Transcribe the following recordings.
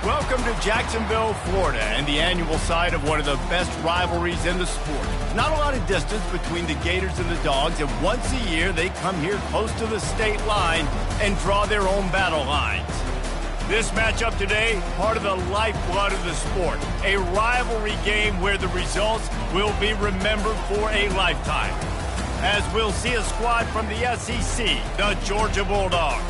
Welcome to Jacksonville, Florida, and the annual site of one of the best rivalries in the sport. Not a lot of distance between the Gators and the Dogs, and once a year they come here close to the state line and draw their own battle lines. This matchup today, part of the lifeblood of the sport. A rivalry game where the results will be remembered for a lifetime. As we'll see a squad from the SEC, the Georgia Bulldogs,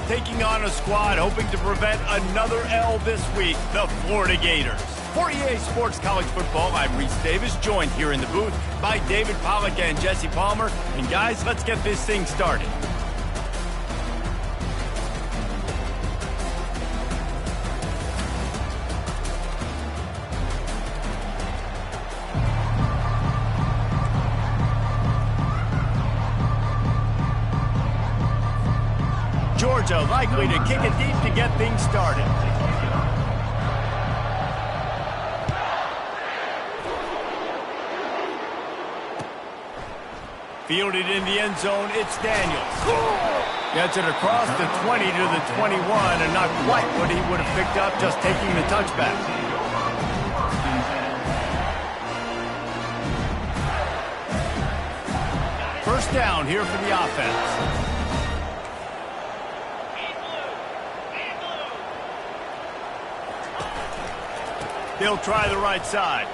taking on a squad hoping to prevent another L this week, the Florida Gators. For EA Sports College Football, I'm Reese Davis, joined here in the booth by David Pollack and Jesse Palmer. And guys, let's get this thing started. Georgia likely to kick it deep to get things started. Fielded in the end zone, it's Daniels. Gets it across the 20 to the 21, and not quite what he would have picked up just taking the touchback. First down here for the offense. They'll try the right side.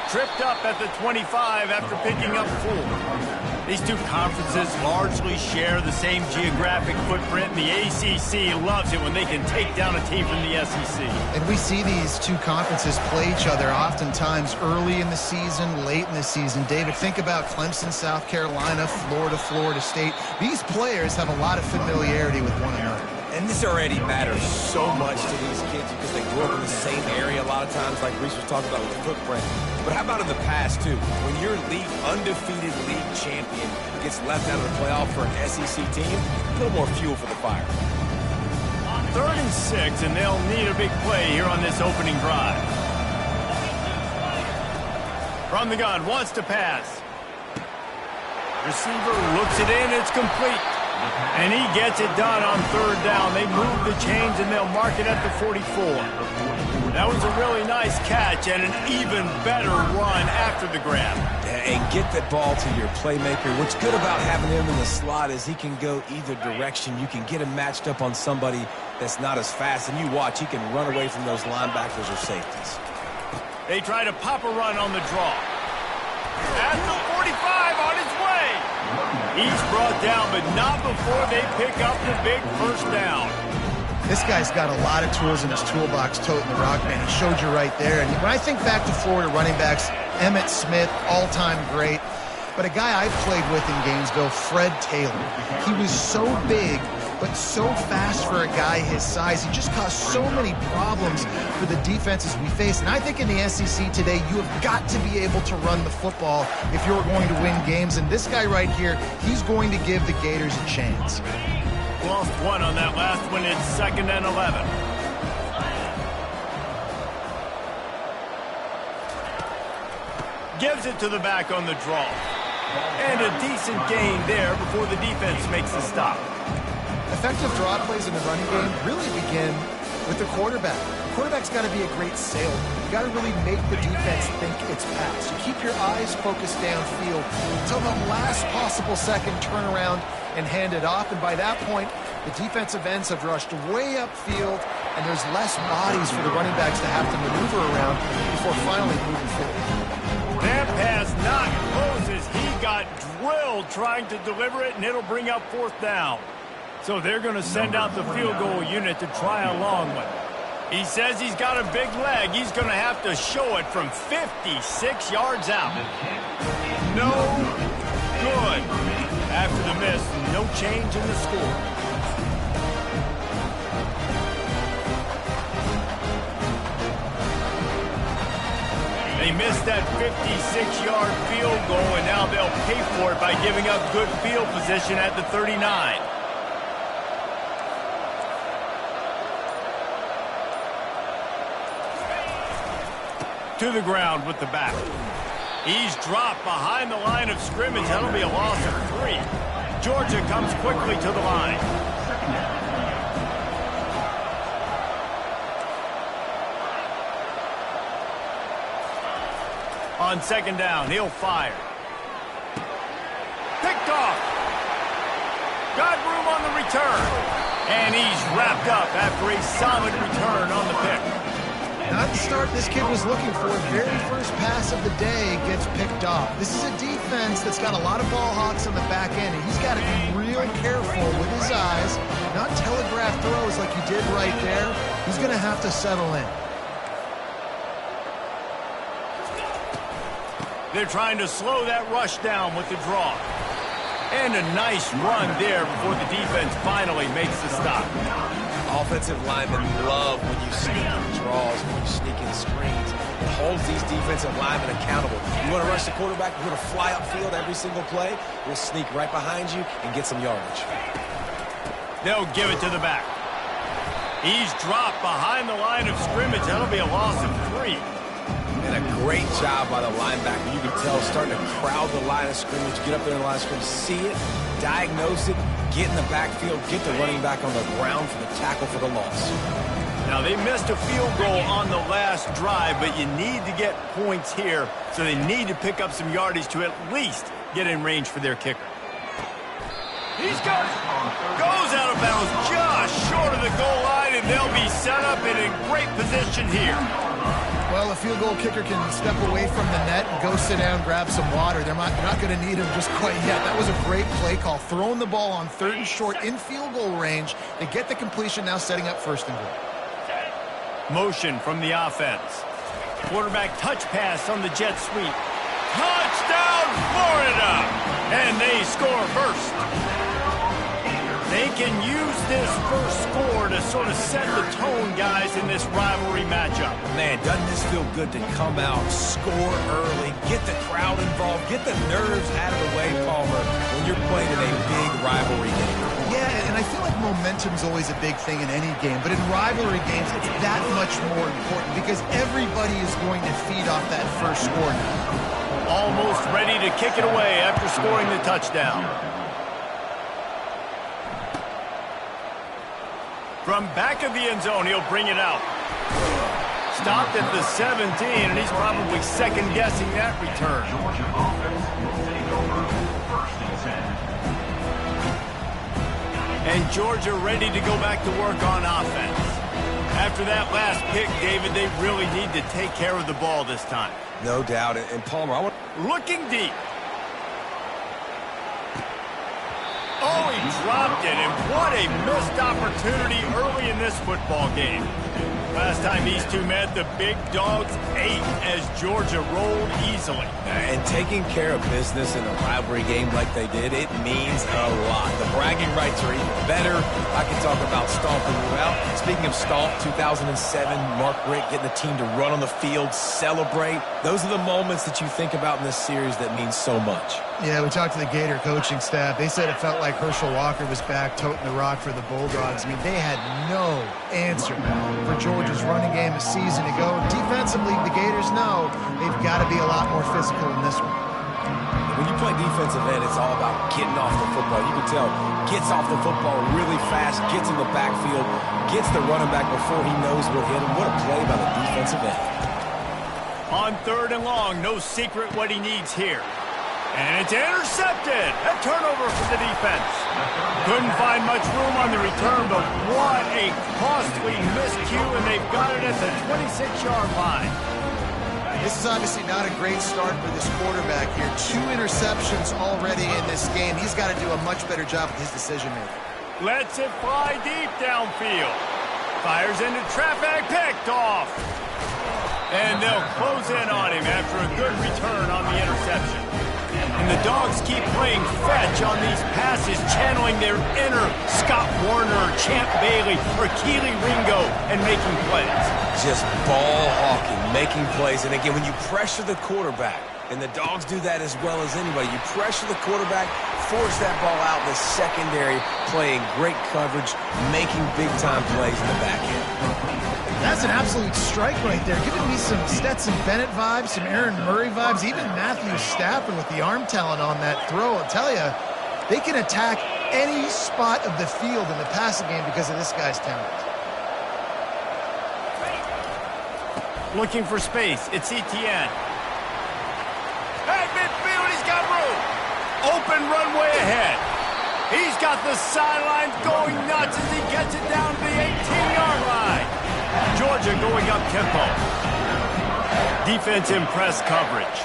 Tripped up at the 25 after picking up 4. These two conferences largely share the same geographic footprint, and the ACC loves it when they can take down a team from the SEC. And we see these two conferences play each other oftentimes early in the season, late in the season. David, think about Clemson, South Carolina, Florida, Florida State. These players have a lot of familiarity with one another. And this already matters so much to these kids because they grew up in the same area a lot of times, like Reese was talking about with the footprint. But how about in the past, too? When your undefeated league champion gets left out of the playoff for an SEC team, a little more fuel for the fire. 3rd and 6, and they'll need a big play here on this opening drive. From the gun, wants to pass. Receiver looks it in, it's complete. And he gets it done on 3rd down. They move the chains, and they'll mark it at the 44. That was a really nice catch and an even better run after the grab. And get that ball to your playmaker. What's good about having him in the slot is he can go either direction. You can get him matched up on somebody that's not as fast, and you watch, he can run away from those linebackers or safeties. They try to pop a run on the draw. At the 45 on his way. He's brought down, but not before they pick up the big first down. This guy's got a lot of tools in his toolbox, toting the rock, man. He showed you right there. And when I think back to Florida running backs, Emmitt Smith, all-time great. But a guy I played with in Gainesville, Fred Taylor. He was so big, but so fast for a guy his size. He just caused so many problems for the defenses we face. And I think in the SEC today, you have got to be able to run the football if you're going to win games. And this guy right here, he's going to give the Gators a chance. Lost one on that last one. It's 2nd and 11. Gives it to the back on the draw. And a decent gain there before the defense makes the stop. Effective draw plays in the running game really begin with the quarterback. The quarterback's got to be a great sailor. You got to really make the defense think it's pass. You keep your eyes focused downfield until the last possible second, turn around and hand it off. And by that point, the defensive ends have rushed way upfield, and there's less bodies for the running backs to have to maneuver around before finally moving forward. That pass not close as he got drilled trying to deliver it, and it'll bring up 4th down. So they're going to send out the field goal unit to try a long one. He says he's got a big leg. He's going to have to show it from 56 yards out. No good. After the miss, no change in the score. They missed that 56-yard field goal, and now they'll pay for it by giving up good field position at the 39. To the ground with the back. He's dropped behind the line of scrimmage. That'll be a loss of 3. Georgia comes quickly to the line. On second down, he'll fire. Picked off. Got room on the return. And he's wrapped up after a solid return on the pick. Not the start this kid was looking for. Very first pass of the day gets picked off. This is a defense that's got a lot of ball hawks on the back end, and he's got to be real careful with his eyes, not telegraph throws like he did right there. He's going to have to settle in. They're trying to slow that rush down with the draw. And a nice run there before the defense finally makes the stop. Offensive linemen love when you sneak in draws, when you sneak in screens. It holds these defensive linemen accountable. You want to rush the quarterback, you're going to fly upfield every single play. We'll sneak right behind you and get some yardage. They'll give it to the back. He's dropped behind the line of scrimmage. That'll be a loss of 3. And a great job by the linebacker. You can tell starting to crowd the line of scrimmage, get up there in the line of scrimmage, see it, diagnose it, get in the backfield, get the running back on the ground for the tackle for the loss. Now, they missed a field goal on the last drive, but you need to get points here, so they need to pick up some yardage to at least get in range for their kicker. He's got it. Goes out of bounds just short of the goal line, and they'll be set up in a great position here. Well, a field goal kicker can step away from the net and go sit down, grab some water. They're not going to need him just quite yet. That was a great play call. Throwing the ball on 3rd and short in field goal range. They get the completion, now setting up 1st and goal. Motion from the offense. Quarterback touch pass on the jet sweep. Touchdown, Florida! And they score first. They can use this first score to sort of set the tone, guys, in this rivalry matchup. Man, doesn't this feel good to come out, score early, get the crowd involved, get the nerves out of the way, Palmer, when you're playing in a big rivalry game. Yeah, and I feel like momentum's always a big thing in any game, but in rivalry games, it's that much more important because everybody is going to feed off that first score now. Almost ready to kick it away after scoring the touchdown. From back of the end zone, he'll bring it out. Stopped at the 17, and he's probably second-guessing that return. And Georgia ready to go back to work on offense. After that last pick, David, they really need to take care of the ball this time. No doubt. And Palmer, looking deep. Oh, he dropped it, and what a missed opportunity early in this football game. Last time these two met, the big dogs ate as Georgia rolled easily. And taking care of business in a rivalry game like they did, it means a lot. The bragging rights are even better. I can talk about stomping you out. Speaking of stomp, 2007, Mark Richt getting the team to run on the field, celebrate. Those are the moments that you think about in this series that mean so much. Yeah, we talked to the Gator coaching staff. They said it felt like Herschel Walker was back toting the rock for the Bulldogs. I mean, they had no answer for Georgia's running game a season ago. Defensively, the Gators know they've got to be a lot more physical in this one. When you play defensive end, it's all about getting off the football. You can tell, gets off the football really fast, gets in the backfield, gets the running back before he knows what hit him. What a play by the defensive end. On 3rd and long, no secret what he needs here. And it's intercepted. A turnover for the defense. Couldn't find much room on the return, but what a costly miscue, and they've got it at the 26-yard line. This is obviously not a great start for this quarterback here. 2 interceptions already in this game. He's got to do a much better job with his decision-making. Lets it fly deep downfield. Fires into traffic, picked off. And they'll close in on him after a good return on the interception. And the Dogs keep playing fetch on these passes, channeling their inner Scott Warner, Champ Bailey, or Keely Ringo, and making plays. Just ball hawking, making plays. And again, when you pressure the quarterback, and the Dogs do that as well as anybody, you pressure the quarterback, force that ball out in the secondary, playing great coverage, making big-time plays in the back end. That's an absolute strike right there, giving me some Stetson Bennett vibes, some Aaron Murray vibes, even Matthew Stafford with the arm talent on that throw. I'll tell you, they can attack any spot of the field in the passing game because of this guy's talent. Looking for space, it's Etienne. open runway ahead. He's got the sidelines going nuts as he gets it down to the 18-yard line. Georgia going up tempo. Defense in press coverage.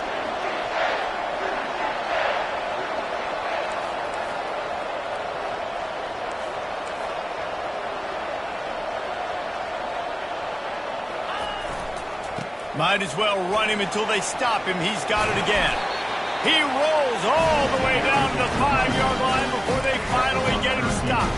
Might as well run him until they stop him. He's got it again. He rolls all the way down to the 5-yard line before they finally get him stopped.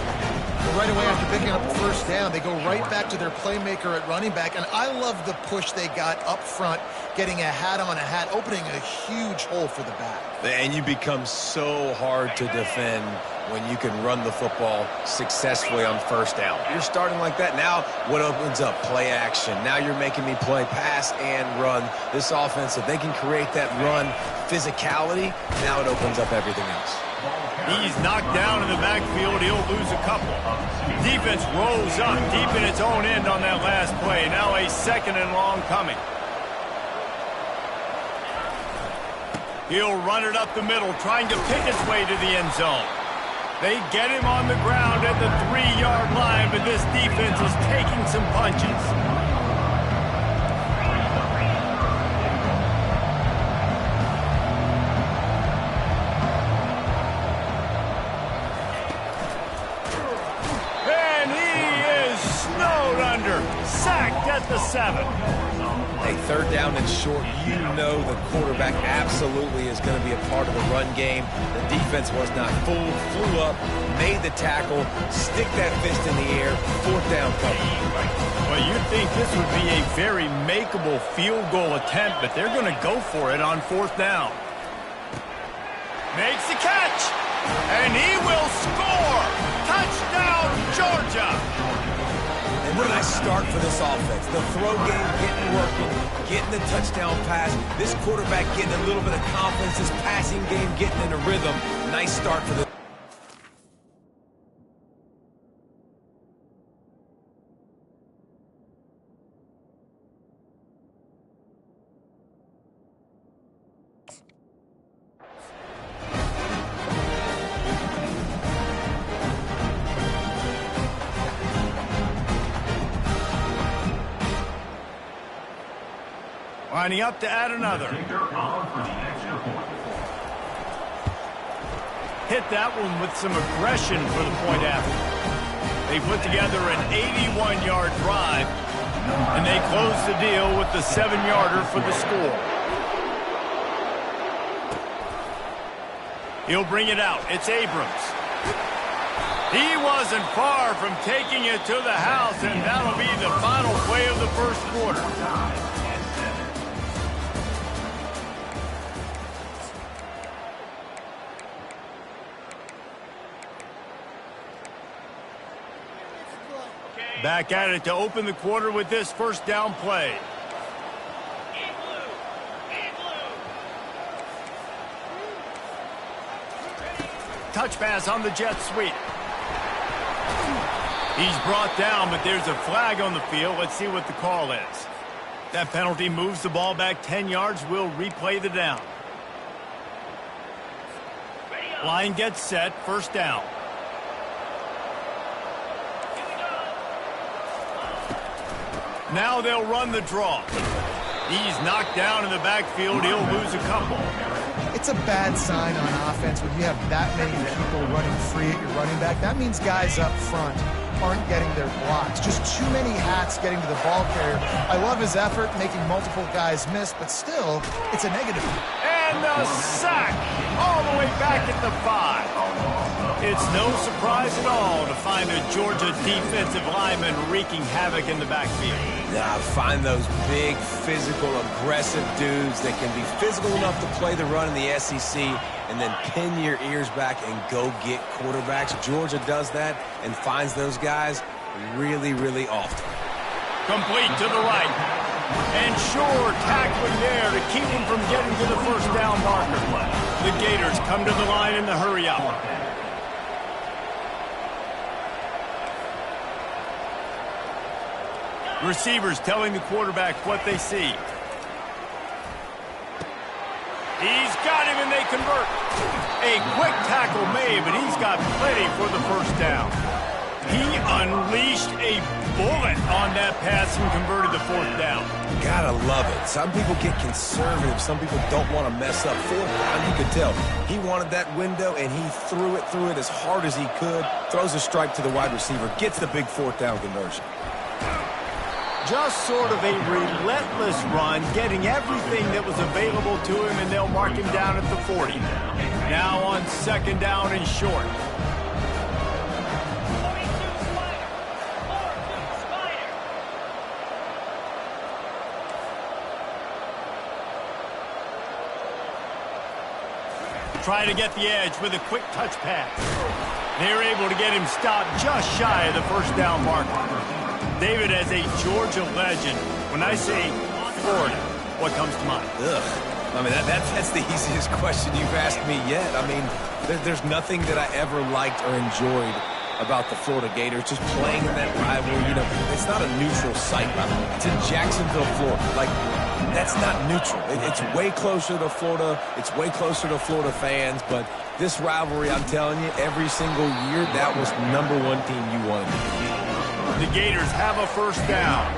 Well, right away after picking up the first down, they go right back to their playmaker at running back. And I love the push they got up front, getting a hat on a hat, opening a huge hole for the back. And you become so hard to defend when you can run the football successfully on first down. You're starting like that. Now what opens up? Play action. Now you're making me play pass and run. This offense, if they can create that run physicality, now it opens up everything else. He's knocked down in the backfield. He'll lose a couple. Defense rolls up deep in its own end on that last play. Now a 2nd and long coming. He'll run it up the middle, trying to pick his way to the end zone. They get him on the ground at the 3-yard line, but this defense is taking some punches. And he is snowed under, sacked at the 7. Hey, 3rd down and short, you know the quarterback absolutely is going to be a part of the run game. The defense was not fooled, flew up, made the tackle, stick that fist in the air, 4th down cover. Well, you'd think this would be a very makeable field goal attempt, but they're going to go for it on 4th down. Makes the catch, and he will score! Touchdown, Georgia! And what a nice start for this offense. The throw game getting working, getting the touchdown pass. This quarterback getting a little bit of confidence. This passing game getting in a rhythm. Nice start for the... Lining up to add another. Hit that one with some aggression for the point after. They put together an 81-yard drive, and they close the deal with the 7-yarder for the score. He'll bring it out. It's Abrams. He wasn't far from taking it to the house, and that'll be the final play of the first quarter. Back at it to open the quarter with this first down play. Touch pass on the jet sweep. He's brought down, but there's a flag on the field. Let's see what the call is. That penalty moves the ball back 10 yards. We'll replay the down. Line gets set. First down. Now they'll run the draw. He's knocked down in the backfield. He'll lose a couple. It's a bad sign on offense when you have that many people running free at your running back. That means guys up front aren't getting their blocks. Just too many hats getting to the ball carrier. I love his effort making multiple guys miss, but still, it's a negative. And the sack all the way back at the 5. It's no surprise at all to find a Georgia defensive lineman wreaking havoc in the backfield. Now, find those big, physical, aggressive dudes that can be physical enough to play the run in the SEC and then pin your ears back and go get quarterbacks. Georgia does that and finds those guys really, really often. Complete to the right. And sure tackling there to keep him from getting to the first down marker. The Gators come to the line in the hurry up. Receivers telling the quarterback what they see. He's got him, and they convert. A quick tackle made, but he's got plenty for the first down. He unleashed a bullet on that pass and converted the fourth down. Gotta love it. Some people get conservative. Some people don't want to mess up. Fourth down, you could tell. He wanted that window, and he threw it as hard as he could. Throws a strike to the wide receiver. Gets the big fourth down conversion. Just sort of a relentless run, getting everything that was available to him, and they'll mark him down at the 40. Now on second down and short. Try to get the edge with a quick touch pass. They're able to get him stopped just shy of the first down marker. David, as a Georgia legend, when I say Florida, what comes to mind? Ugh. I mean, that's the easiest question you've asked me yet. I mean, there's nothing that I ever liked or enjoyed about the Florida Gators, just playing in that rivalry. You know, it's not a neutral site. It's in Jacksonville, Florida. Like, that's not neutral. It's way closer to Florida. It's way closer to Florida fans. But this rivalry, I'm telling you, every single year, that was #1 team you wanted to beat. The Gators have a first down.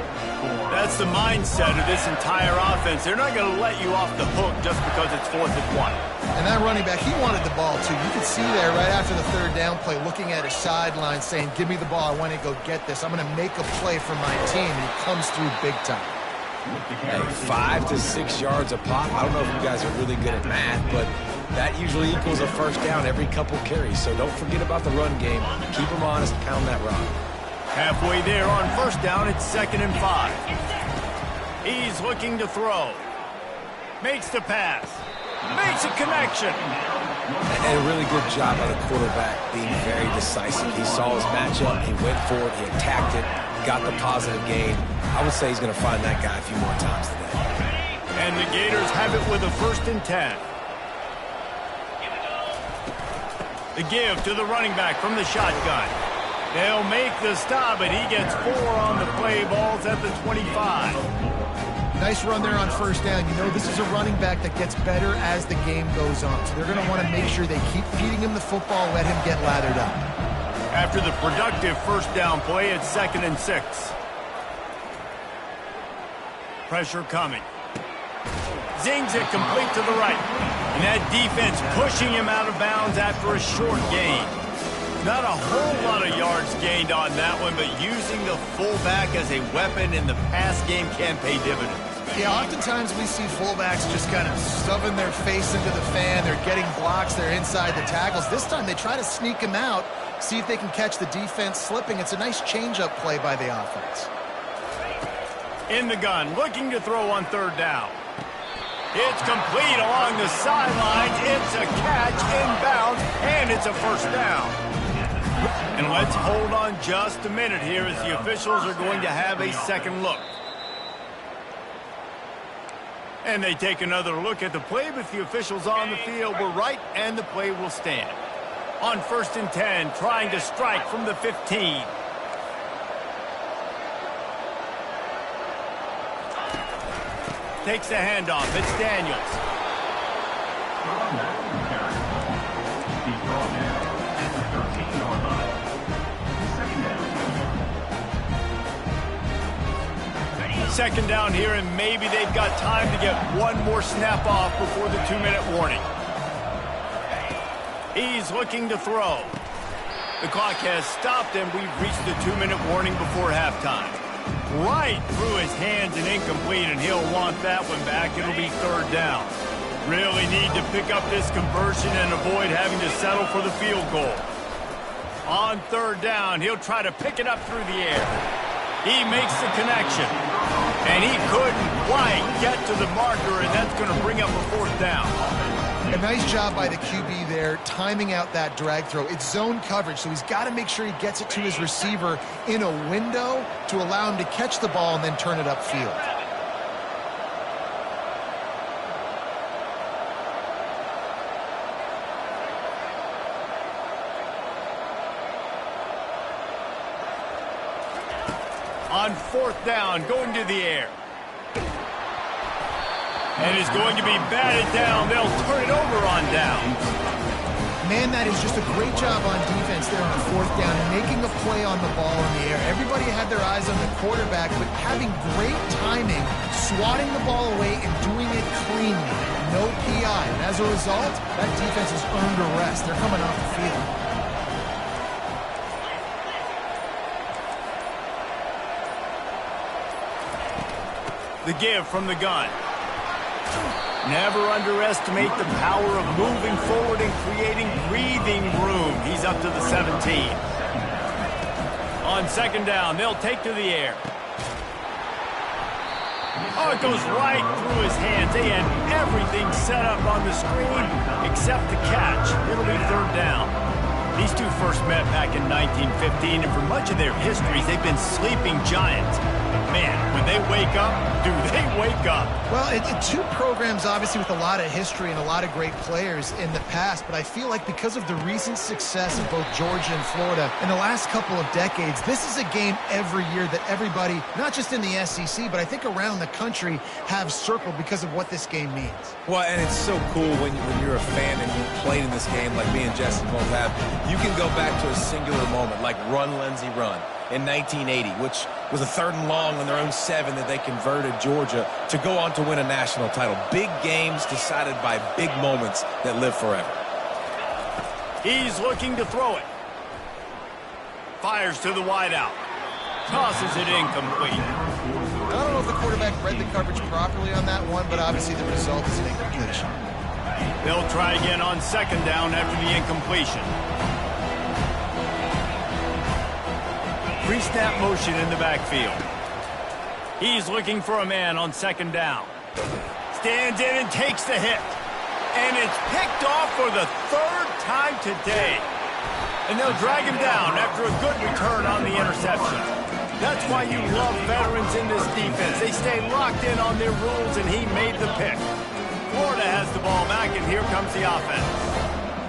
That's the mindset of this entire offense. They're not going to let you off the hook just because it's 4th and 1. And that running back, he wanted the ball, too. You could see there right after the third down play, looking at his sideline, saying, give me the ball. I want to go get this. I'm going to make a play for my team. And he comes through big time. Hey, 5 to 6 yards a pop. I don't know if you guys are really good at math, but that usually equals a first down every couple carries. So don't forget about the run game. Keep them honest. Pound that rock. Halfway there on first down, it's 2nd and 5. He's looking to throw. Makes the pass. Makes a connection. And a really good job by the quarterback being very decisive. He saw his matchup. He went for it. He attacked it. Got the positive gain. I would say he's going to find that guy a few more times today. And the Gators have it with a 1st and 10. The give to the running back from the shotgun. They'll make the stop, but he gets 4 on the play. Ball's at the 25. Nice run there on first down. You know, this is a running back that gets better as the game goes on. So they're going to want to make sure they keep feeding him the football, let him get lathered up. After the productive first down play, it's 2nd and 6. Pressure coming. Zings it complete to the right. And that defense pushing him out of bounds after a short gain. Not a whole lot of yards gained on that one, but using the fullback as a weapon in the pass game can pay dividends. Yeah, oftentimes we see fullbacks just kind of stuffing their face into the fan. They're getting blocks. They're inside the tackles. This time they try to sneak him out, see if they can catch the defense slipping. It's a nice change-up play by the offense. In the gun, looking to throw on 3rd down. It's complete along the sidelines. It's a catch inbounds, and it's a first down. And let's hold on just a minute here as the officials are going to have a second look. And they take another look at the play, but the officials on the field were right, and the play will stand. On 1st and 10, trying to strike from the 15. Takes the handoff. It's Daniels. Second down here, and maybe they've got time to get one more snap off before the 2-minute warning. He's looking to throw. The clock has stopped, and we've reached the 2-minute warning before halftime. Right through his hands and incomplete, and he'll want that one back. It'll be 3rd down. Really need to pick up this conversion and avoid having to settle for the field goal. On 3rd down, he'll try to pick it up through the air. He makes the connection, and he couldn't quite get to the marker, and that's going to bring up a 4th down. A nice job by the QB there, timing out that drag throw. It's zone coverage, so he's got to make sure he gets it to his receiver in a window to allow him to catch the ball and then turn it upfield. On 4th down, going to the air. And is going to be batted down. They'll turn it over on downs. Man, that is just a great job on defense there on the fourth down, making a play on the ball in the air. Everybody had their eyes on the quarterback, but having great timing, swatting the ball away and doing it cleanly. No PI. And as a result, that defense has earned a rest. They're coming off the field. The give from the gun. Never underestimate the power of moving forward and creating breathing room. He's up to the 17. On second down, they'll take to the air. Oh, it goes right through his hands. They had everything set up on the screen except the catch. It'll be third down. These two first met back in 1915, and for much of their histories, they've been sleeping giants. But man, when they wake up, do they wake up? Well, two programs obviously with a lot of history and a lot of great players in the past, but I feel like because of the recent success of both Georgia and Florida in the last couple of decades, this is a game every year that everybody, not just in the SEC, but I think around the country, have circled because of what this game means. Well, and it's so cool when you're a fan and you played in this game like me and Jesse both have. You can go back to a singular moment like Run, Lindsey, Run in 1980, which was a 3rd and long on their own 7 that they converted Georgia to go on to win a national title. Big games decided by big moments that live forever. He's looking to throw it. Fires to the wideout. Tosses it incomplete. I don't know if the quarterback read the coverage properly on that one, but obviously the result is an incompletion. They'll try again on second down after the incompletion. Pre-snap motion in the backfield. He's looking for a man on second down. Stands in and takes the hit. And it's picked off for the 3rd time today. And they'll drag him down after a good return on the interception. That's why you love veterans in this defense. They stay locked in on their rules, and he made the pick. Florida has the ball back, and here comes the offense.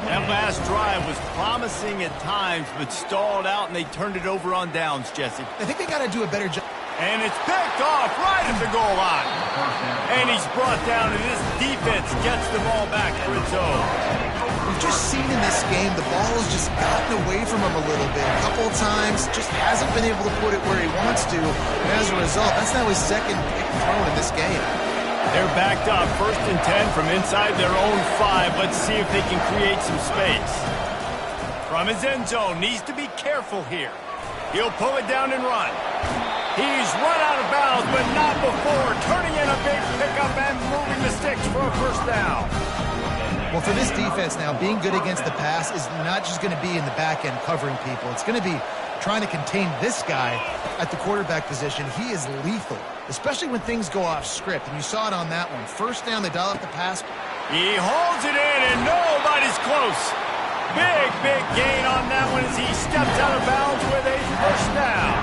That last drive was promising at times, but stalled out, and they turned it over on downs, Jesse. I think they got to do a better job. And it's picked off right at the goal line. And he's brought down, and this defense gets the ball back for its own. We've just seen in this game the ball has just gotten away from him a little bit. A couple of times, just hasn't been able to put it where he wants to. And as a result, that's now his 2nd pick thrown in this game. They're backed up, 1st and 10 from inside their own 5. Let's see if they can create some space. From his end zone, needs to be careful here. He'll pull it down and run. He's run out of bounds, but not before. Turning in a big pickup and moving the sticks for a 1st down. Well, for this defense now, being good against the pass is not just going to be in the back end covering people. It's going to be trying to contain this guy at the quarterback position. He is lethal, especially when things go off script. And you saw it on that one. 1st down, they dial up the pass. He holds it in, and nobody's close. Big gain on that one as he steps out of bounds with a 1st down.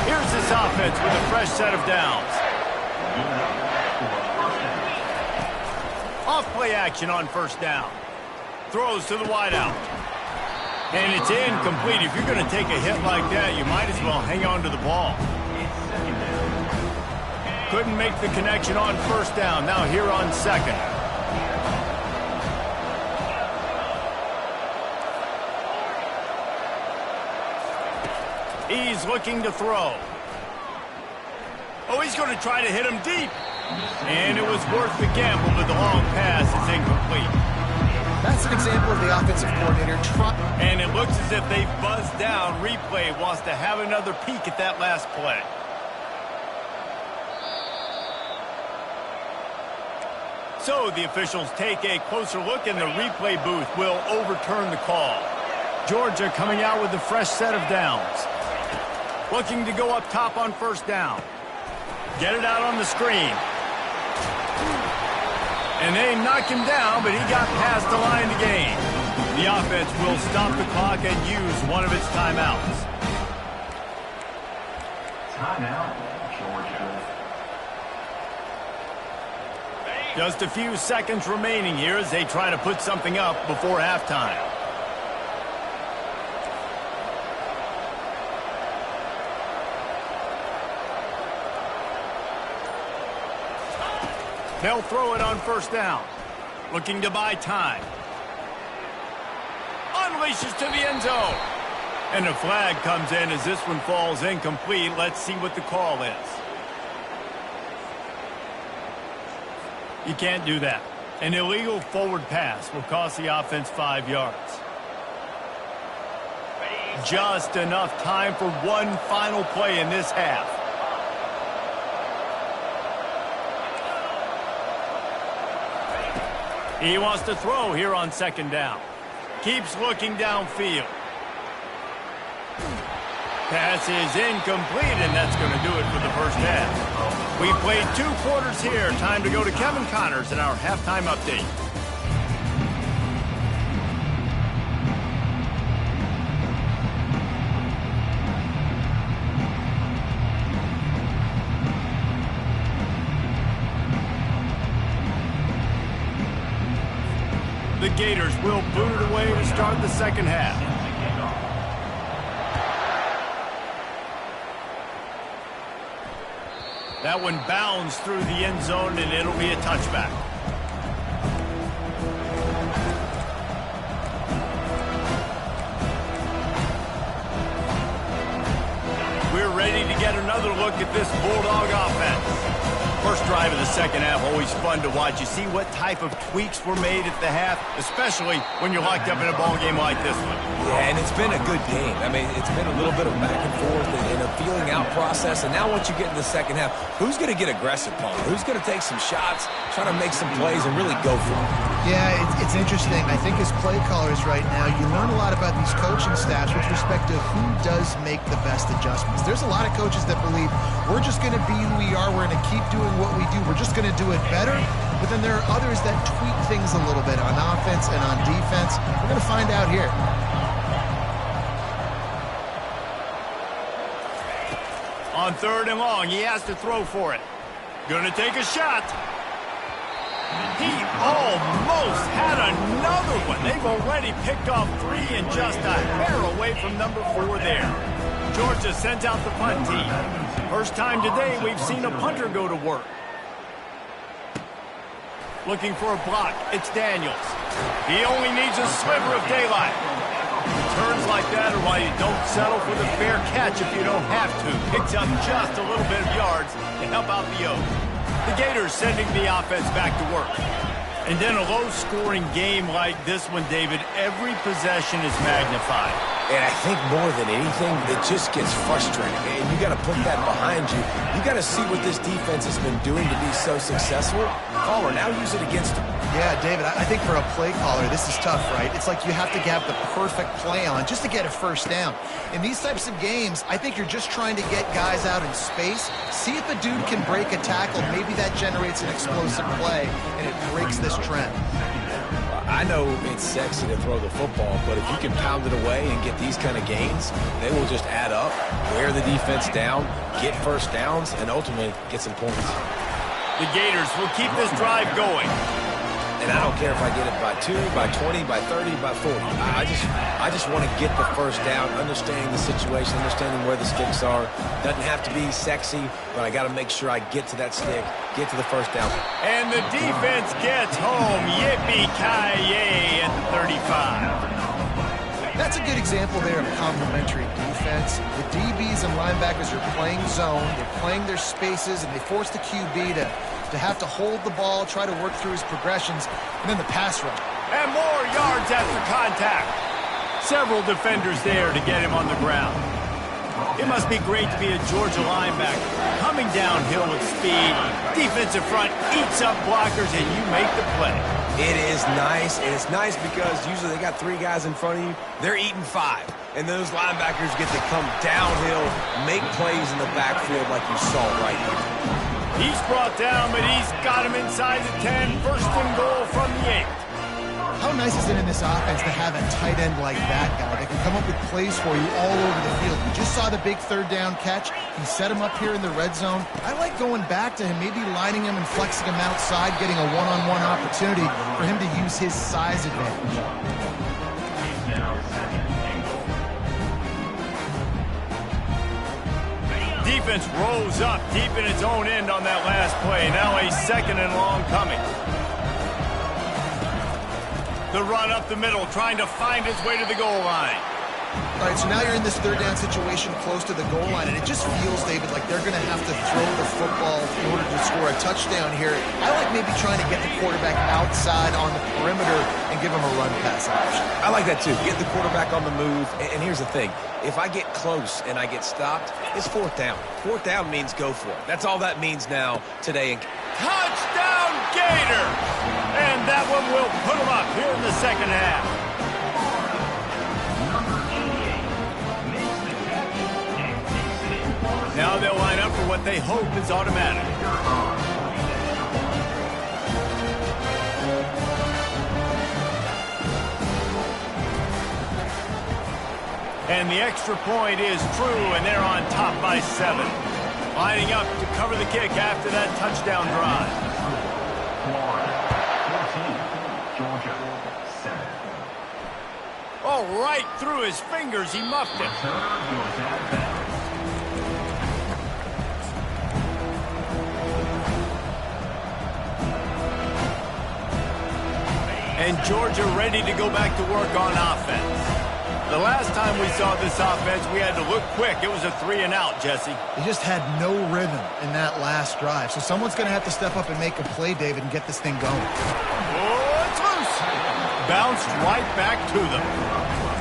Here's this offense with a fresh set of downs. Off-play action on 1st down. Throws to the wideout. And it's incomplete. If you're going to take a hit like that, you might as well hang on to the ball. Couldn't make the connection on 1st down. Now here on 2nd. He's looking to throw. Oh, he's going to try to hit him deep. And it was worth the gamble, but the long pass is incomplete. That's an example of the offensive coordinator trying. And it looks as if they've buzzed down. Replay wants to have another peek at that last play. So the officials take a closer look, and the replay booth will overturn the call. Georgia coming out with a fresh set of downs. Looking to go up top on 1st down. Get it out on the screen. And they knock him down, but he got past the line to gain. The offense will stop the clock and use one of its timeouts. Timeout, Georgia. Just a few seconds remaining here as they try to put something up before halftime. They'll throw it on first down. Looking to buy time. Unleashes to the end zone. And a flag comes in as this one falls incomplete. Let's see what the call is. You can't do that. An illegal forward pass will cost the offense 5 yards. Just enough time for one final play in this half. He wants to throw here on second down. Keeps looking downfield. Pass is incomplete, and that's going to do it for the first half. We played 2 quarters here. Time to go to Kevin Connors in our halftime update. The Gators will boot it away to start the second half. That one bounds through the end zone, and it'll be a touchback. We're ready to get another look at this Bulldog offense. First drive of the second half, always fun to watch. You see what type of tweaks were made at the half, especially when you're locked up in a ball game like this one. Yeah, and it's been a good game. I mean, it's been a little bit of back and forth and a feeling out process. And now once you get in the second half, who's going to get aggressive, Paul? Who's going to take some shots, try to make some plays, and really go for it? Yeah, it's interesting. I think as play callers right now, you learn a lot about these coaching staffs with respect to who does make the best adjustments. There's a lot of coaches that believe we're just going to be who we are. We're going to keep doing what we do. We're just going to do it better. But then there are others that tweak things a little bit on offense and on defense. We're going to find out here. On 3rd and long, he has to throw for it. Going to take a shot. He almost had another one. They've already picked off 3 and just a hair away from number 4 there. Georgia sends out the punt team. First time today we've seen a punter go to work. Looking for a block. It's Daniels. He only needs a sliver of daylight. Turns like that are why you don't settle for the fair catch if you don't have to. Picks up just a little bit of yards to help out the Oaks. The Gators sending the offense back to work. And then a low-scoring game like this one, David, every possession is magnified. And I think more than anything, it just gets frustrating. And you got to put that behind you. You got to see what this defense has been doing to be so successful. Caller, now use it against them. Yeah, David, I think for a play caller, this is tough, right? It's like you have to have the perfect play on just to get a first down. In these types of games, I think you're just trying to get guys out in space, see if a dude can break a tackle. Maybe that generates an explosive play, and it breaks this trend. I know it's sexy to throw the football, but if you can pound it away and get these kind of gains, they will just add up, wear the defense down, get first downs, and ultimately get some points. The Gators will keep this drive going. And I don't care if I get it by 2, by 20, by 30, by 40. I just want to get the first down, understanding the situation, understanding where the sticks are. Doesn't have to be sexy, but I got to make sure I get to that stick, get to the first down. And the defense gets home. Yippee-ki-yay at the 35. That's a good example there of complementary defense. The DBs and linebackers are playing zone, they're playing their spaces, and they force the QB to have to hold the ball, try to work through his progressions, and then the pass rush. And more yards after contact. Several defenders there to get him on the ground. It must be great to be a Georgia linebacker. Coming downhill with speed, defensive front eats up blockers, and you make the play. It is nice, and it's nice because usually they got 3 guys in front of you. They're eating 5. And those linebackers get to come downhill, make plays in the backfield like you saw right here. He's brought down, but he's got him inside the 10. First and goal from the 8. How nice is it in this offense to have a tight end like that guy that can come up with plays for you all over the field? We just saw the big 3rd down catch. He set him up here in the red zone. I like going back to him, maybe lining him and flexing him outside, getting a one-on-one opportunity for him to use his size advantage. defense rose up deep in its own end on that last play. Now a 2nd and long coming. The run up the middle, trying to find its way to the goal line. All right, so now you're in this 3rd down situation close to the goal line, and it just feels, David, like they're going to have to throw the football in order to score a touchdown here. I like maybe trying to get the quarterback outside on the perimeter and give him a run-pass option. I like that, too. Get the quarterback on the move. And here's the thing. If I get close and I get stopped, it's 4th down. 4th down means go for it. That's all that means now today. Touchdown, Gator! And that one will put them up here in the 2nd half. Now they'll line up for what they hope is automatic. And the extra point is true, and they're on top by 7. Lining up to cover the kick after that touchdown drive. Georgia, 7. Oh, right through his fingers, he muffed it. And Georgia ready to go back to work on offense. The last time we saw this offense, we had to look quick. It was a 3 and out, Jesse. They just had no rhythm in that last drive. So someone's going to have to step up and make a play, David, and get this thing going. Oh, it's loose. Bounced right back to them.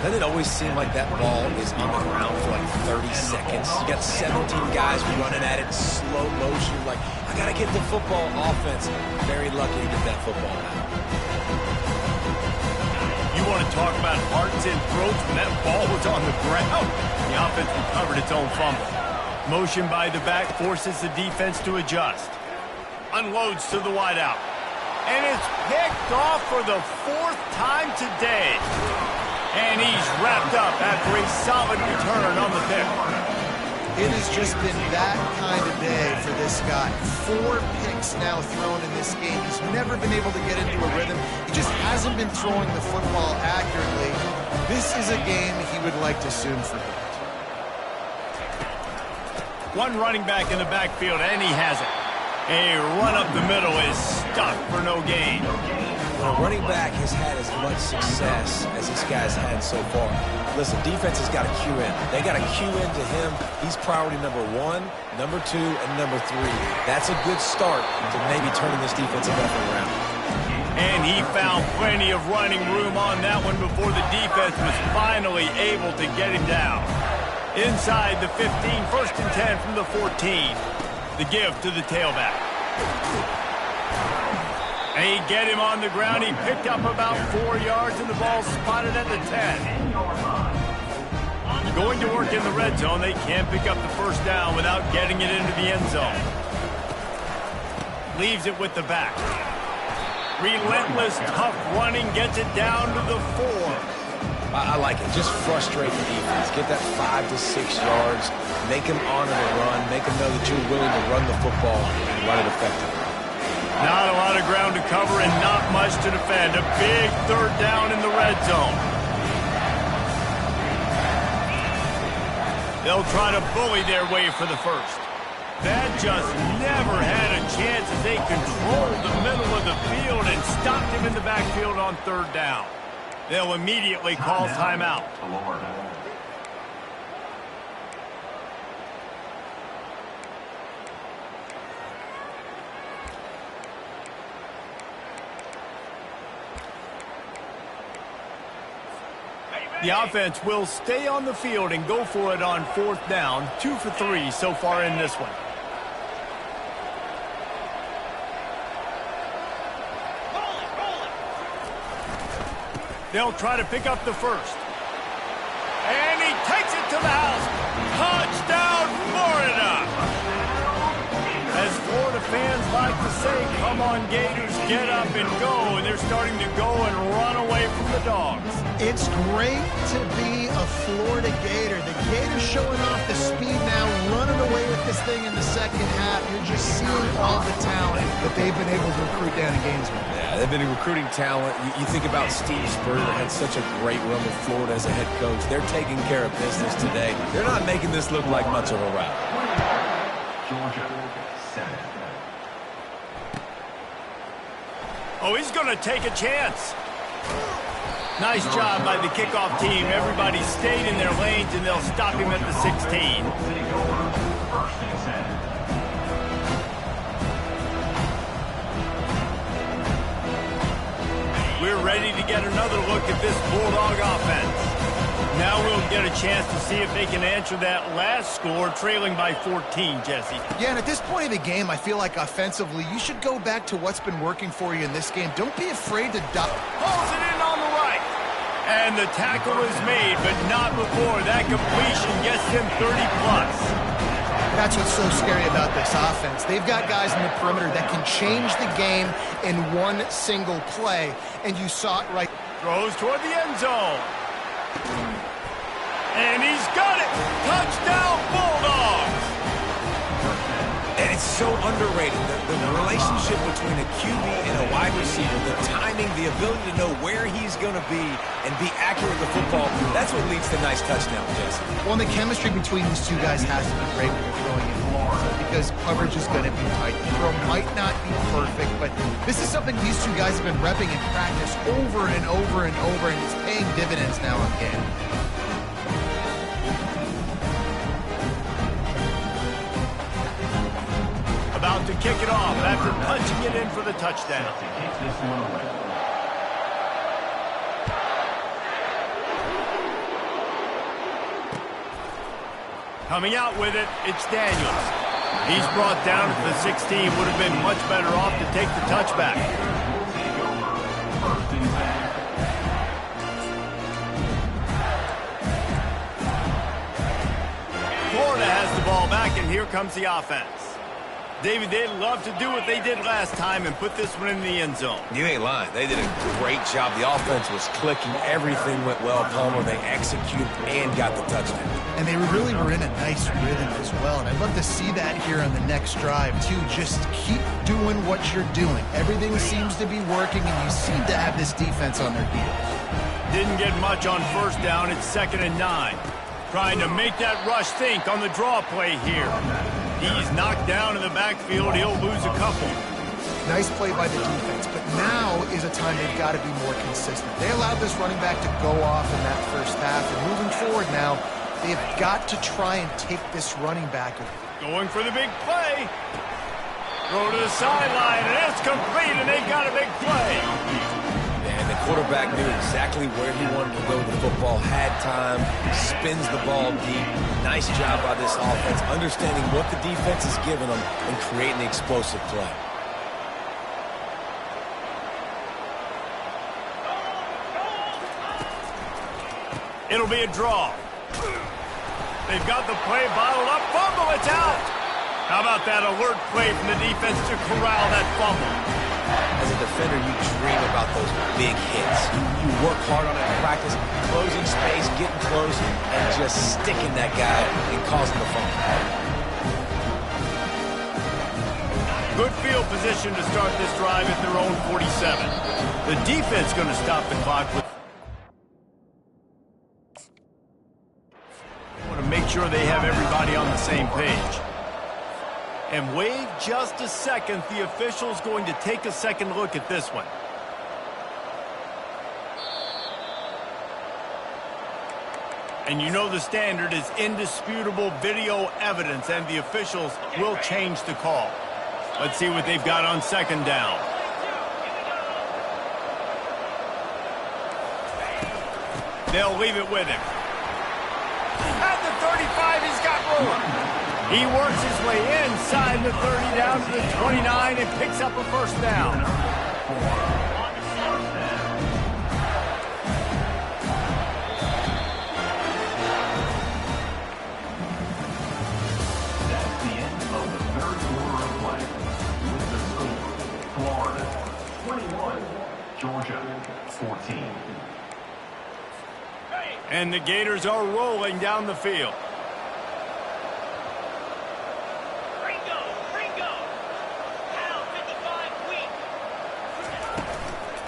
Doesn't it always seem like that ball is on the ground for like 30 seconds? You got 17 guys running at it in slow motion. Like, I got to get the football. Offense, very lucky to get that football out. You want to talk about hearts and throats when that ball was on the ground? The offense recovered its own fumble. Motion by the back forces the defense to adjust. Unloads to the wideout. And it's picked off for the 4th time today. And he's wrapped up after a solid return on the pick. It has just been that kind of day for this guy. 4 picks now thrown in this game. He's never been able to get into a rhythm. He just hasn't been throwing the football accurately. This is a game he would like to soon forget. One running back in the backfield, and he has it. A run up the middle is stuck for no gain. A running back has had as much success as this guy's had so far. Listen, defense has got to cue in. They got to cue into him. He's priority number 1, number 2, and number 3. That's a good start to maybe turning this defensive effort around. And he found plenty of running room on that one before the defense was finally able to get him down. Inside the 15, 1st and 10 from the 14. The give to the tailback. And he get him on the ground. He picked up about 4 yards, and the ball spotted at the 10. Going to work in the red zone. They can't pick up the 1st down without getting it into the end zone. Leaves it with the back. Relentless, tough running, gets it down to the 4. I like it. Just frustrate the defense. Get that 5 to 6 yards. Make them honor the run. Make them know that you're willing to run the football and run it effectively. Not a lot of ground to cover and not much to defend. A big 3rd down in the red zone. They'll try to bully their way for the 1st. That just never had a chance as they controlled the middle of the field and stopped him in the backfield on 3rd down. They'll immediately call timeout. The offense will stay on the field and go for it on 4th down. 2 for 3 so far in this one. They'll try to pick up the 1st. And he takes it to the house. Touchdown, Florida! As Florida fans like to say, come on, Gators, get up and go. And they're starting to go and run away from the Dogs. It's great to be a Florida Gator. The Gators showing off the speed now, running away with this thing in the 2nd half. You're just seeing all the talent that they've been able to recruit down in Gainesville. Yeah, they've been recruiting talent. You think about Steve Spurrier, had such a great run with Florida as a head coach. They're taking care of business today. They're not making this look like much of a rout. Georgia, 7. Oh, he's going to take a chance. Nice job by the kickoff team. Everybody stayed in their lanes, and they'll stop him at the 16. First and 10. We're ready to get another look at this Bulldog offense. Now we'll get a chance to see if they can answer that last score, trailing by 14, Jesse. Yeah, and at this point of the game, I feel like offensively, you should go back to what's been working for you in this game. Don't be afraid to Pulls it in on the right. And the tackle is made, but not before that completion gets him 30-plus. That's what's so scary about this offense. They've got guys in the perimeter that can change the game in one single play, and you saw it right. Throws toward the end zone. And he's got it! Touchdown, Bulldogs! And it's so underrated. The relationship between a QB and a wide receiver, the timing, the ability to know where he's going to be and be accurate with the football, that's what leads to nice touchdowns, Jesse. Well, and the chemistry between these two guys has to be great when you're throwing it because coverage is going to be tight. The throw might not be perfect, but this is something these two guys have been repping in practice over and over and over, and it's paying dividends now on game. About to kick it off after punching it in for the touchdown. To kick this one away. Coming out with it, it's Daniels. He's brought down at the 16. Would have been much better off to take the touchback. First and 10. Florida has the ball back, and here comes the offense. David, they'd love to do what they did last time and put this one in the end zone. You ain't lying. They did a great job. The offense was clicking. Everything went well, Palmer. They executed and got the touchdown. And they really were in a nice rhythm as well. And I'd love to see that here on the next drive, too. Just keep doing what you're doing. Everything seems to be working, and you seem to have this defense on their heels. Didn't get much on first down. It's 2nd and 9. Trying to make that rush think on the draw play here. He's knocked down in the backfield. He'll lose a couple. Nice play by the defense, but now is a time they've got to be more consistent. They allowed this running back to go off in that first half, and moving forward now, they've got to try and take this running back. Going for the big play. Throw to the sideline, and it's complete, and they've got a big play. And the quarterback knew exactly where he wanted to go with the football, had time, spins the ball deep. Nice job by this offense, understanding what the defense is giving them and creating the explosive play. It'll be a draw. They've got the play bottled up. Fumble, it's out. How about that alert play from the defense to corral that fumble? As a defender, you dream about those big hits. You work hard on it in practice, closing space, getting close, and just sticking that guy and causing the fumble. Good field position to start this drive at their own 47. The defense going to stop the clock with. Want to make sure they have everybody on the same page. And wait just a second. The official's going to take a second look at this one. And you know the standard is indisputable video evidence, and the officials will change the call. Let's see what they've got on 2nd down. They'll leave it with him. At the 35, he's got room. He works his way inside the 30 down to the 29 and picks up a first down. That's the end of the third quarter of play. With the score, Florida 21, Georgia 14. And the Gators are rolling down the field.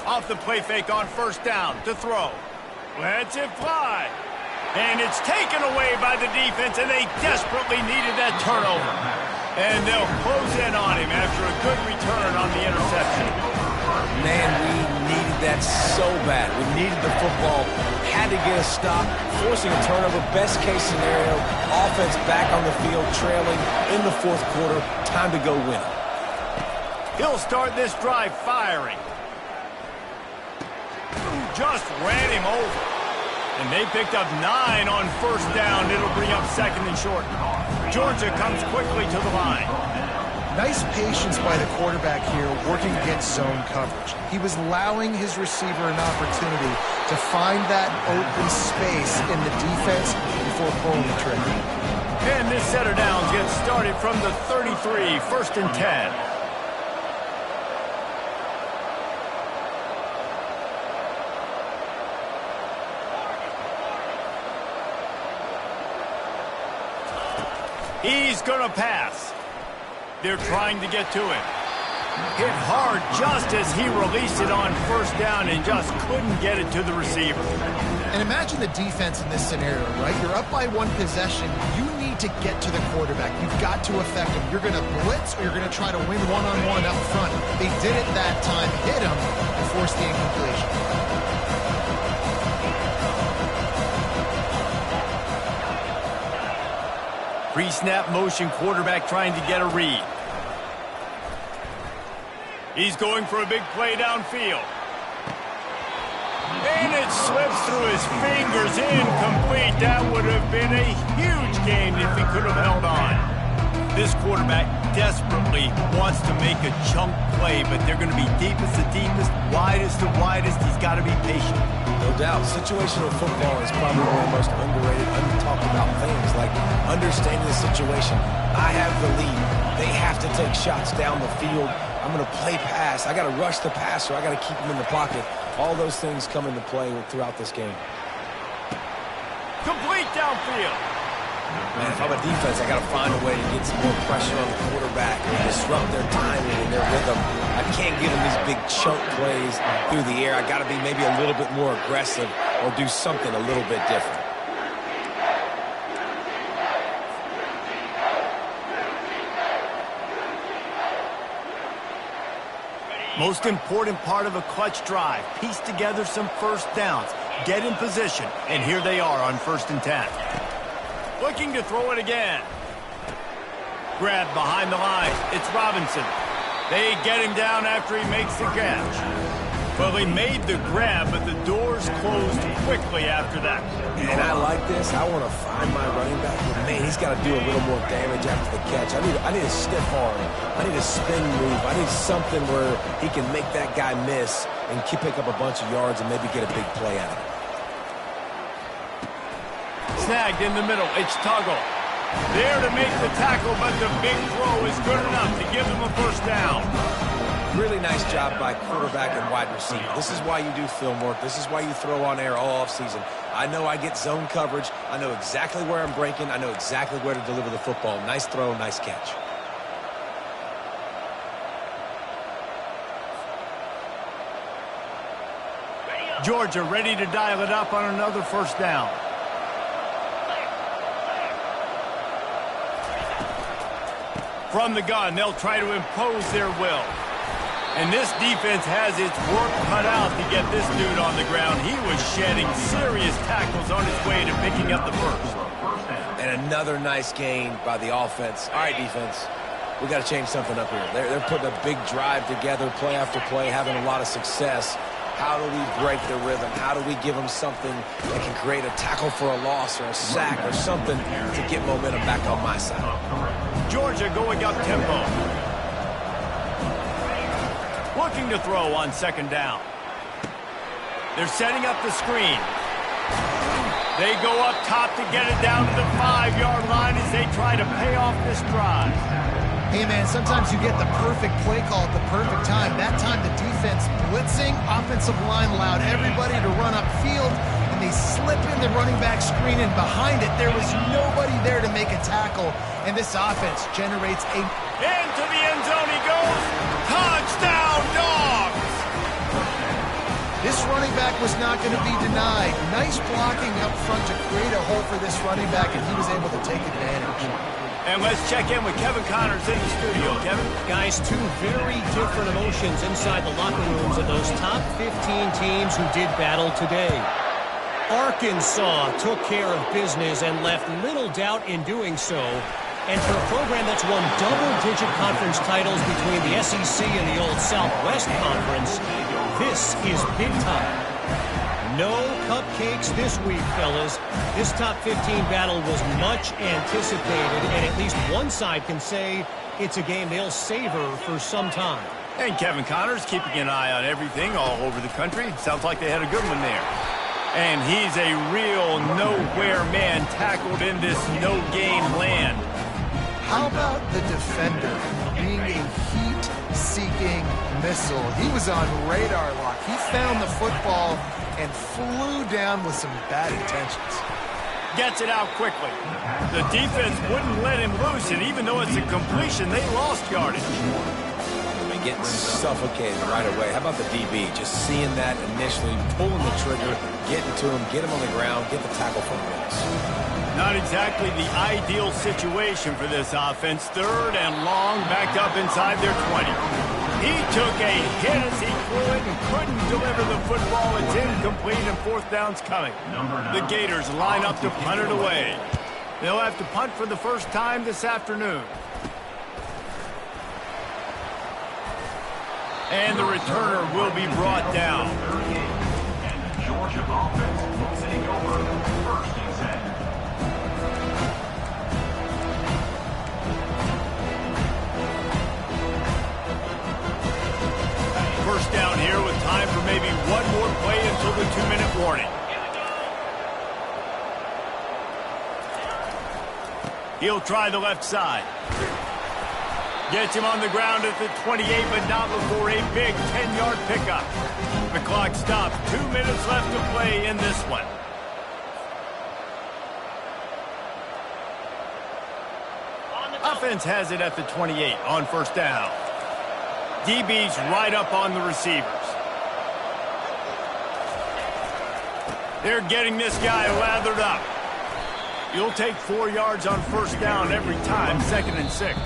Off the play fake on first down to throw. Lets it fly. And it's taken away by the defense, and they desperately needed that turnover. And they'll close in on him after a good return on the interception. Man, we needed that so bad. We needed the football, had to get a stop, forcing a turnover. Best case scenario, offense back on the field, trailing in the fourth quarter. Time to go win. He'll start this drive firing. Just ran him over. And they picked up 9 on first down. It'll bring up second and short. Georgia comes quickly to the line. Nice patience by the quarterback here working against zone coverage. He was allowing his receiver an opportunity to find that open space in the defense before pulling the trigger. And this set of downs gets started from the 33, first and 10. He's going to pass. They're trying to get to him. Hit hard just as he released it on first down and just couldn't get it to the receiver. And imagine the defense in this scenario, right? You're up by 1 possession. You need to get to the quarterback. You've got to affect him. You're going to blitz or you're going to try to win one-on-one up front. They did it that time, hit him, and forced the incompletion. Pre-snap motion quarterback trying to get a read. He's going for a big play downfield. And it slips through his fingers, incomplete. That would have been a huge gain if he could have held on. This quarterback desperately wants to make a chunk play, but they're going to be deepest to deepest, widest to widest. He's got to be patient. No doubt. Situational football is probably one of the most underrated, under-talked about things, like understanding the situation. I have the lead. They have to take shots down the field. I'm going to play pass. I got to rush the passer. I got to keep him in the pocket. All those things come into play throughout this game. Complete downfield. Man, if I'm a defense, I got to find a way to get some more pressure on the quarterback and disrupt their timing and their rhythm. I can't give them these big chunk plays through the air. I got to be maybe a little bit more aggressive or do something a little bit different. Most important part of a clutch drive. Piece together some first downs. Get in position. And here they are on first and 10. Looking to throw it again. Grab behind the line. It's Robinson. They get him down after he makes the catch. Well, he made the grab, but the doors closed quickly after that. And I like this. I want to find my running back. But man, he's got to do a little more damage after the catch. I need a stiff arm. I need a spin move. I need something where he can make that guy miss and pick up a bunch of yards and maybe get a big play out of it. Snagged in the middle. It's Tuggle. There to make the tackle, but the big throw is good enough to give them a first down. Really nice job by quarterback and wide receiver. This is why you do film work. This is why you throw on air all offseason. I know I get zone coverage. I know exactly where I'm breaking. I know exactly where to deliver the football. Nice throw, nice catch. Georgia ready to dial it up on another first down. From the gun, they'll try to impose their will. And this defense has its work cut out to get this dude on the ground. He was shedding serious tackles on his way to picking up the first. And another nice gain by the offense. All right, defense, we got to change something up here. They're putting a big drive together, play after play, having a lot of success. How do we break the rhythm? How do we give them something that can create a tackle for a loss or a sack or something to get momentum back on my side? Georgia going up tempo. Looking to throw on second down. They're setting up the screen. They go up top to get it down to the 5-yard line as they try to pay off this drive. Hey, man, sometimes you get the perfect play call at the perfect time. That time the defense blitzing, offensive line allowed everybody to run upfield, and they slip in the running back screen, and behind it there was nobody there to make a tackle, and this offense generates a... Into the end zone he goes. Touchdown, Dogs! This running back was not going to be denied. Nice blocking up front to create a hole for this running back, and he was able to take advantage. And let's check in with Kevin Connors in the studio. Kevin? Guys, two very different emotions inside the locker rooms of those top 15 teams who did battle today. Arkansas took care of business and left little doubt in doing so. And for a program that's won double-digit conference titles between the SEC and the old Southwest Conference, this is big time. No cupcakes this week, fellas. This top 15 battle was much anticipated, and at least one side can say it's a game they'll savor for some time. And Kevin Connors keeping an eye on everything all over the country. Sounds like they had a good one there. And he's a real nowhere man tackled in this no-gain land. How about the defender being a heat-seeking missile? He was on radar lock. He found the football and flew down with some bad intentions. Gets it out quickly. The defense wouldn't let him loose, and even though it's a completion, they lost yardage. Getting suffocated right away. How about the DB? Just seeing that initially, pulling the trigger, getting to him, get him on the ground, get the tackle from Willis. Not exactly the ideal situation for this offense. Third and long, backed up inside their 20. He took a hit as he flew it and couldn't deliver the football. It's incomplete and fourth down's coming. The Gators line up to punt it away. They'll have to punt for the first time this afternoon. And the returner will be brought down. Georgia offense will take over first and 10. First down here with time for maybe one more play until the 2-minute warning. He'll try the left side. Gets him on the ground at the 28, but not before a big 10-yard pickup. The clock stops. 2 minutes left to play in this one. Offense has it at the 28 on first down. DB's right up on the receivers. They're getting this guy lathered up. You'll take 4 yards on first down every time, 2nd and 6.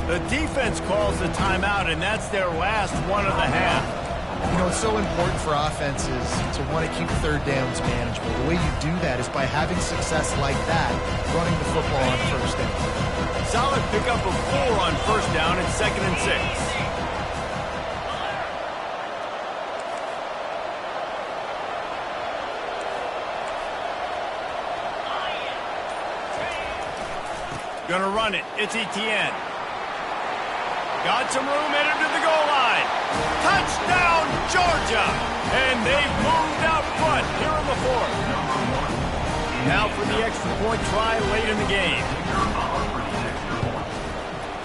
The defense calls the timeout, and that's their last one of the half. You know, it's so important for offenses to want to keep third downs manageable. The way you do that is by having success like that, running the football on first down. Solid pickup of 4 on first down and 2nd and 6. Gonna run it. It's Etienne. Got some room, headed to the goal line. Touchdown, Georgia! And they've moved out front here in the fourth. Now for the extra point try late in the game.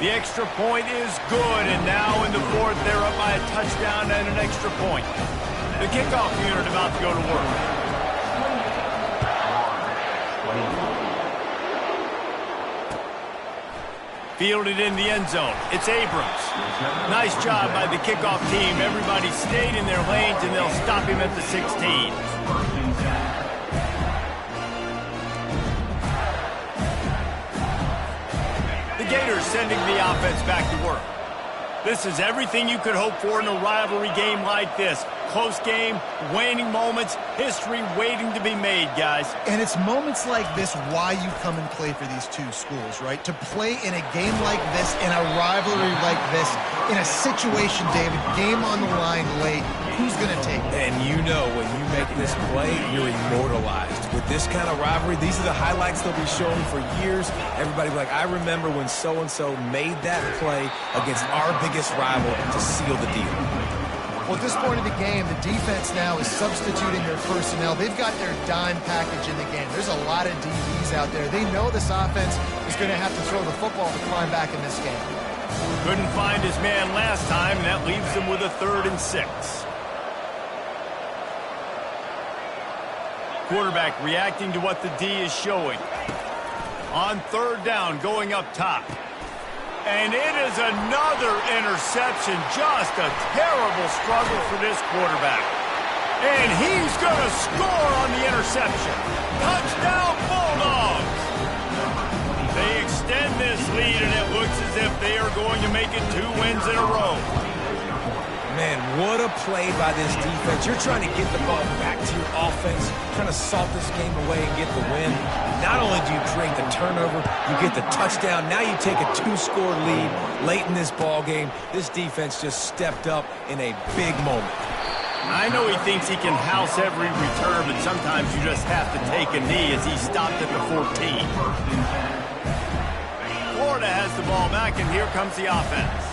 The extra point is good, and now in the fourth, they're up by a touchdown and an extra point. The kickoff unit about to go to work. Fielded in the end zone. It's Abrams. Nice job by the kickoff team. Everybody stayed in their lanes, and they'll stop him at the 16. The Gators sending the offense back to work. This is everything you could hope for in a rivalry game like this. Close game, waning moments, history waiting to be made, guys. And it's moments like this why you come and play for these two schools, right? To play in a game like this, in a rivalry like this, in a situation, David, game on the line late, who's going to take it? And you know when you make this play, you're immortalized. With this kind of rivalry, these are the highlights they'll be showing for years. Everybody will be like, I remember when so-and-so made that play against our biggest rival to seal the deal. Well, at this point of the game, the defense now is substituting their personnel. They've got their dime package in the game. There's a lot of DBs out there. They know this offense is going to have to throw the football to climb back in this game. Couldn't find his man last time, and that leaves him with a 3rd and 6. Quarterback reacting to what the D is showing. On 3rd down, going up top. And it is another interception. Just a terrible struggle for this quarterback. And he's going to score on the interception. Touchdown, Bulldogs! They extend this lead, and it looks as if they are going to make it 2 wins in a row. Man, what a play by this defense. You're trying to get the ball back to your offense, trying to salt this game away and get the win. Not only do you create the turnover, you get the touchdown. Now you take a 2-score lead late in this ball game. This defense just stepped up in a big moment. I know he thinks he can house every return, but sometimes you just have to take a knee as he stopped at the 14. Florida has the ball back, and here comes the offense.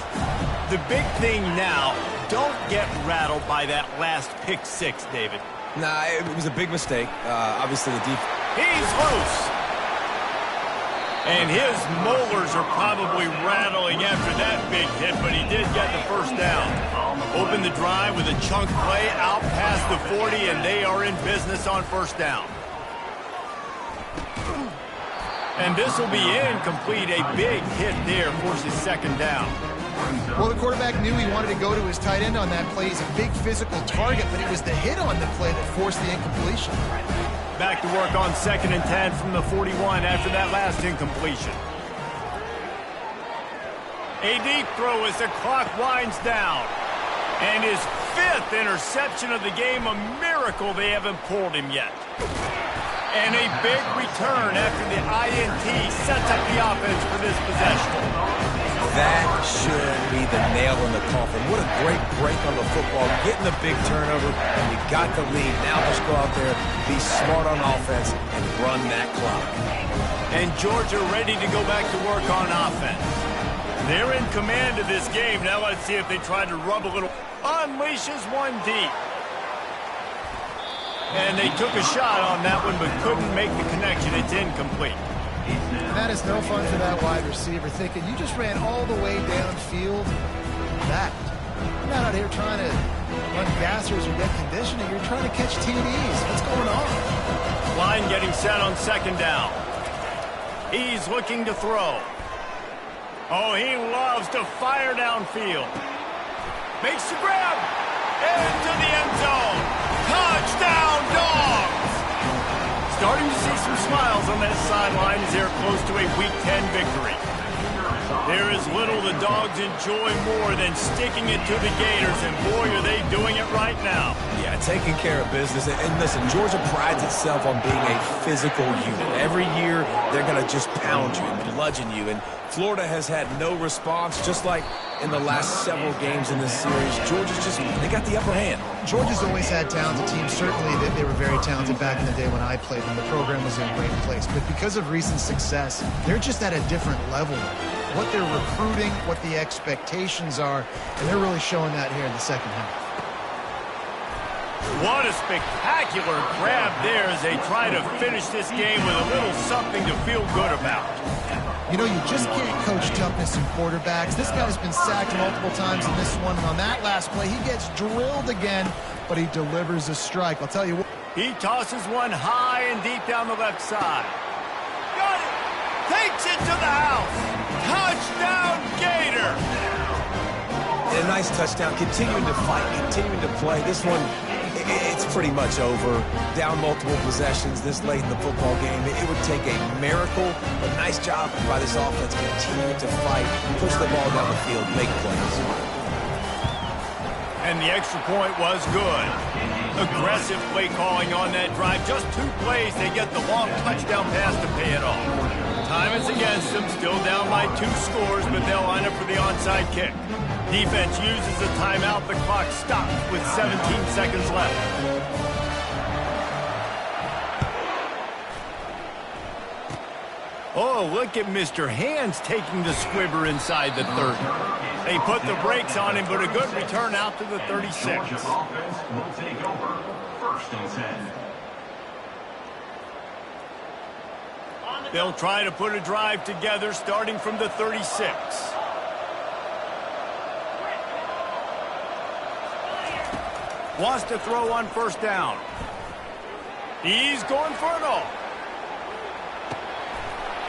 The big thing now, don't get rattled by that last pick 6, David. Nah, it was a big mistake. Obviously, the defense. He's loose. And his molars are probably rattling after that big hit, but he did get the first down. Open the drive with a chunk play out past the 40, and they are in business on first down. And this will be incomplete. A big hit there forces second down. Well, the quarterback knew he wanted to go to his tight end on that play. He's a big physical target, but it was the hit on the play that forced the incompletion. Back to work on 2nd and 10 from the 41 after that last incompletion. A deep throw as the clock winds down. And his 5th interception of the game, a miracle they haven't pulled him yet. And a big return after the INT sets up the offense for this possession. That should be the nail in the coffin. What a great break on the football. Getting the big turnover, and you got the lead. Now just go out there, be smart on offense, and run that clock. And Georgia ready to go back to work on offense. They're in command of this game. Now let's see if they try to rub a little. Unleashes one deep. And they took a shot on that one, but couldn't make the connection. It's incomplete. And that is no fun for that wide receiver, thinking you just ran all the way downfield. That. You're not out here trying to run gassers or get conditioning. You're trying to catch TDs. What's going on? Line getting set on second down. He's looking to throw. Oh, he loves to fire downfield. Makes the grab. Into the end zone. Touchdown, Dogs! Starting to see some smiles on that sideline as they're close to a Week 10 victory. There is little the Dogs enjoy more than sticking it to the Gators, and boy, are they doing it right now. Yeah, taking care of business. And listen, Georgia prides itself on being a physical unit. Every year, they're going to just pound you and bludgeon you. And Florida has had no response, just like in the last several games in this series. Georgia's just, they got the upper hand. Georgia's always had talented teams. Certainly they were very talented back in the day when I played them. The program was in a great place. But because of recent success, they're just at a different level. What they're recruiting, what the expectations are, and they're really showing that here in the second half. What a spectacular grab there as they try to finish this game with a little something to feel good about. You know, you just can't coach toughness in quarterbacks. This guy's been sacked multiple times in this one, and on that last play, he gets drilled again, but he delivers a strike. I'll tell you what. He tosses one high and deep down the left side. Got it! Takes it to the house! Touchdown, Gator! A nice touchdown. Continuing to fight, continuing to play. This one, it's pretty much over. Down multiple possessions this late in the football game. It would take a miracle, but nice job by this offense continuing to fight, push the ball down the field, make plays. And the extra point was good. Aggressive play calling on that drive. Just 2 plays, they get the long touchdown pass to pay it off. Time is against them, still down by 2 scores, but they'll line up for the onside kick. Defense uses a timeout. The clock stops with 17 seconds left. Oh, look at Mr. Hands taking the squibber inside the 30. They put the brakes on him, but a good return out to the 36. Georgia's offense will take over 1st and 10. They'll try to put a drive together starting from the 36. Wants to throw on first down. He's going for it all.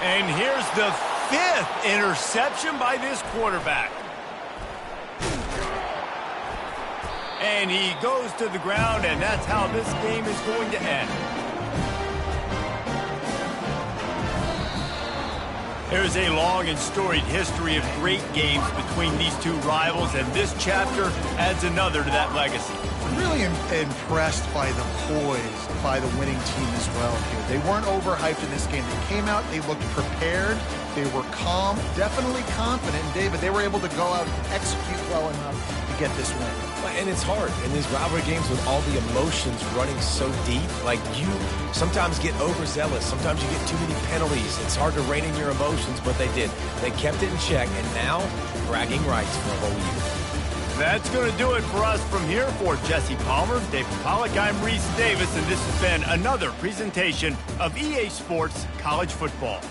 And here's the 5th interception by this quarterback. And he goes to the ground, and that's how this game is going to end. There's a long and storied history of great games between these two rivals, and this chapter adds another to that legacy. Really impressed by the poise by the winning team as well here. They weren't overhyped in this game. They came out, they looked prepared, they were calm, definitely confident. And David, they were able to go out and execute well enough to get this win. And it's hard in these rivalry games with all the emotions running so deep. Like, you sometimes get overzealous. Sometimes you get too many penalties. It's hard to rein in your emotions, but they did. They kept it in check, and now bragging rights for a whole year. That's going to do it for us from here. For Jesse Palmer, David Pollack, I'm Reese Davis, and this has been another presentation of EA Sports College Football.